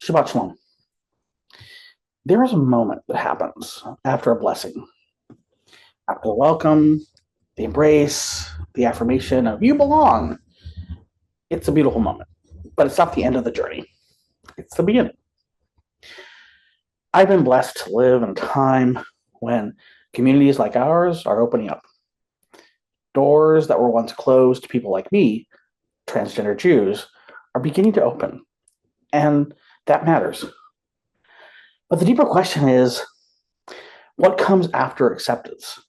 Shabbat shalom. There is a moment that happens after a blessing, after the welcome, the embrace, the affirmation of you belong. It's a beautiful moment, but it's not the end of the journey. It's the beginning. I've been blessed to live in a time when communities like ours are opening up. Doors that were once closed to people like me, transgender Jews, are beginning to open. And that matters. But the deeper question is, what comes after acceptance?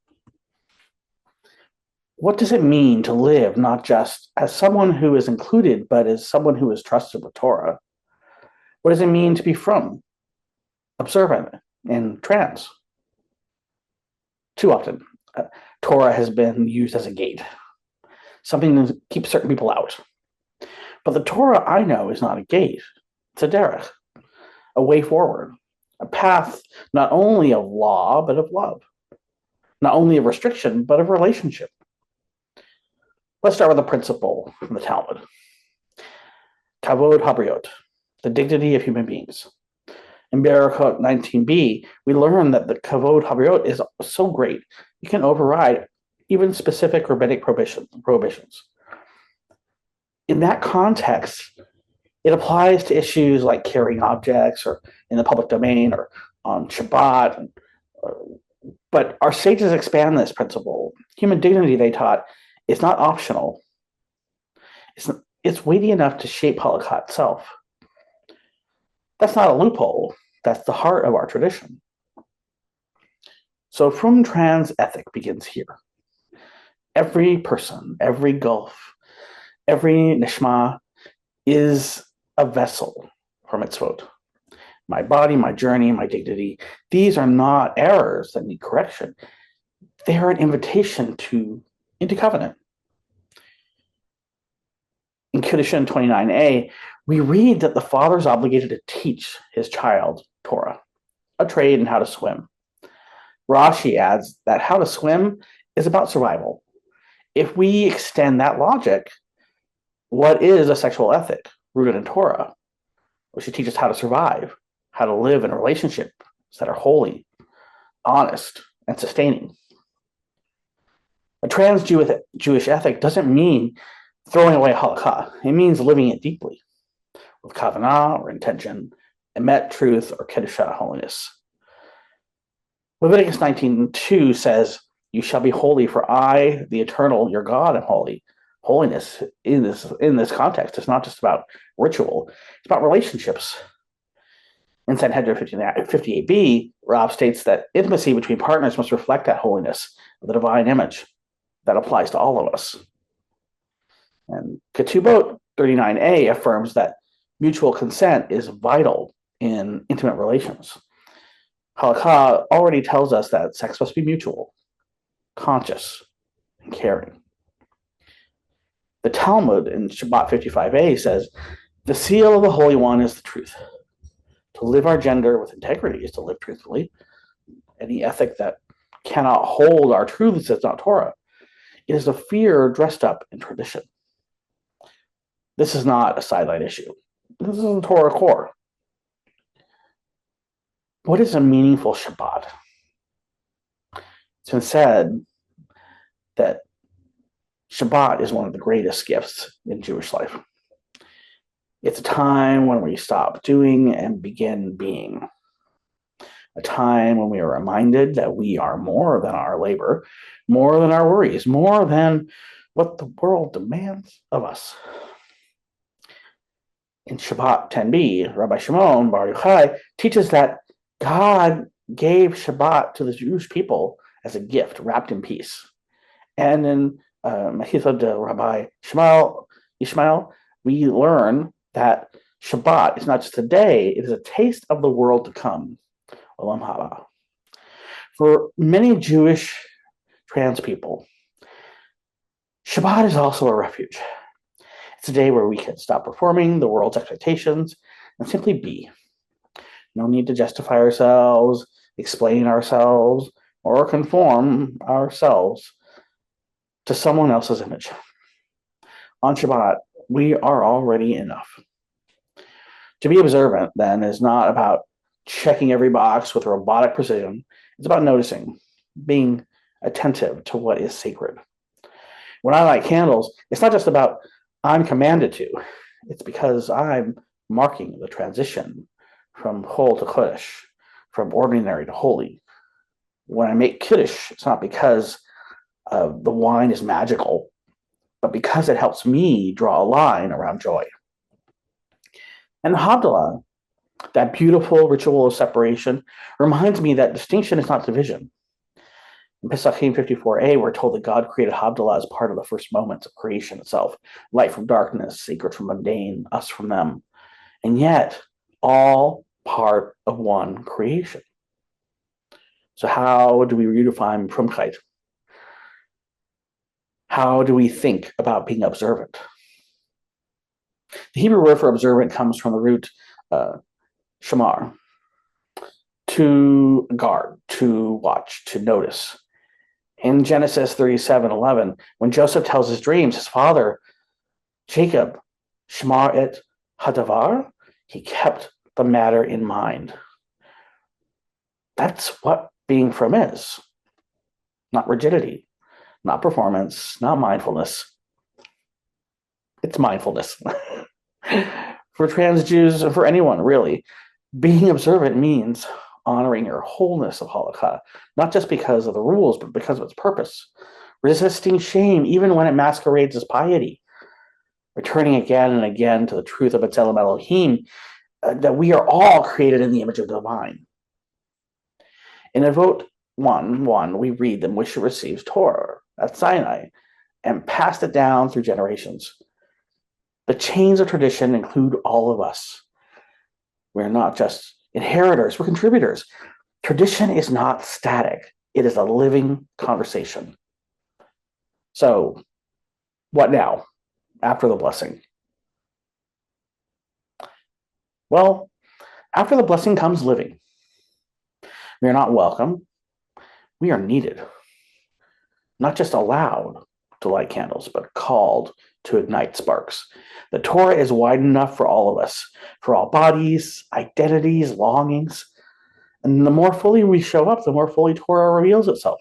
What does it mean to live not just as someone who is included, but as someone who is trusted with Torah? What does it mean to be frum, observant, and trans? Too often, Torah has been used as a gate, something to keep certain people out. But the Torah I know is not a gate. It's a derech, a way forward, a path not only of law, but of love, not only of restriction, but of relationship. Let's start with a principle from the Talmud. Kavod habriot, the dignity of human beings. In Berachot 19b, we learn that the kavod habriot is so great, you can override even specific rabbinic prohibitions. In that context, it applies to issues like carrying objects or in the public domain or on Shabbat. But our sages expand this principle. Human dignity, they taught, is not optional. It's weighty enough to shape halakha itself. That's not a loophole. That's the heart of our tradition. So Frum trans ethic begins here. Every person, every gulf, every nishma is a vessel for mitzvot. My body, my journey, my dignity, these are not errors that need correction. They are an invitation into covenant. In Kedushin 29a, we read that the father is obligated to teach his child Torah, a trade in how to swim. Rashi adds that how to swim is about survival. If we extend that logic, what is a sexual ethic rooted in Torah? We should teach us how to survive, how to live in relationships that are holy, honest, and sustaining. A trans-Jewish ethic doesn't mean throwing away halakha. It means living it deeply, with kavanah or intention, emet, truth, or kedusha, holiness. Leviticus 19:2 says, "You shall be holy, for I, the Eternal, your God, am holy." Holiness in this context is not just about ritual; it's about relationships. In Sanhedrin 58b, Rav states that intimacy between partners must reflect that holiness of the divine image that applies to all of us. And Ketubot 39a affirms that mutual consent is vital in intimate relations. Halakha already tells us that sex must be mutual, conscious, and caring. The Talmud in Shabbat 55a says, "The seal of the Holy One is the truth. To live our gender with integrity is to live truthfully. Any ethic that cannot hold our truths is not Torah. It is a fear dressed up in tradition." This is not a sideline issue. This is a Torah core. What is a meaningful Shabbat? It's been said that Shabbat is one of the greatest gifts in Jewish life. It's a time when we stop doing and begin being. A time when we are reminded that we are more than our labor, more than our worries, more than what the world demands of us. In Shabbat 10b, Rabbi Shimon Bar Yochai teaches that God gave Shabbat to the Jewish people as a gift wrapped in peace. And in Mechitza de Rabbi Ishmael, we learn that Shabbat is not just a day, it is a taste of the world to come. Olam haba. For many Jewish trans people, Shabbat is also a refuge. It's a day where we can stop performing the world's expectations and simply be. No need to justify ourselves, explain ourselves, or conform ourselves to someone else's image. On Shabbat, we are already enough. To be observant, then, is not about checking every box with robotic precision. It's about noticing, being attentive to what is sacred. When I light candles, it's not just about I'm commanded to. It's because I'm marking the transition from Hol to Kodesh, from ordinary to holy. When I make Kiddush, it's not because the wine is magical, but because it helps me draw a line around joy. And the Havdalah, that beautiful ritual of separation, reminds me that distinction is not division. In Pesachim 54a, we're told that God created Havdalah as part of the first moments of creation itself, light from darkness, sacred from mundane, us from them, and yet all part of one creation. So how do we redefine Frumkeit? How do we think about being observant? The Hebrew word for observant comes from the root shamar, to guard, to watch, to notice. In Genesis 37:11, when Joseph tells his dreams, his father, Jacob, shamar et hadavar, he kept the matter in mind. That's what being frum is. Not rigidity, not performance, not mindfulness. It's mindfulness. For trans Jews, and for anyone really, being observant means honoring your wholeness of halakha, not just because of the rules, but because of its purpose. Resisting shame, even when it masquerades as piety. Returning again and again to the truth of B'Tselem Elohim, that we are all created in the image of the divine. In Avot 1:1, we read that Moshe receives Torah at Sinai and passed it down through generations. The chains of tradition include all of us. We're not just inheritors, we're contributors. Tradition is not static. It is a living conversation. So, what now, after the blessing? Well, after the blessing comes living. We are not welcome. We are needed. Not just allowed to light candles, but called to ignite sparks. The Torah is wide enough for all of us, for all bodies, identities, longings. And the more fully we show up, the more fully Torah reveals itself.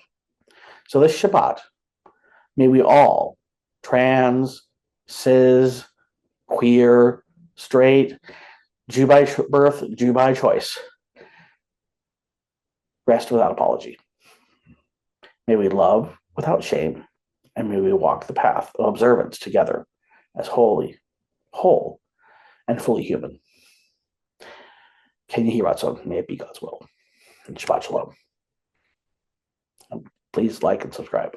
So this Shabbat, may we all, trans, cis, queer, straight, Jew by birth, Jew by choice, rest without apology. May we love without shame, and may we walk the path of observance together as holy, whole, and fully human. Can you hear Ratzon? May it be God's will. And Shabbat Shalom. Please like and subscribe.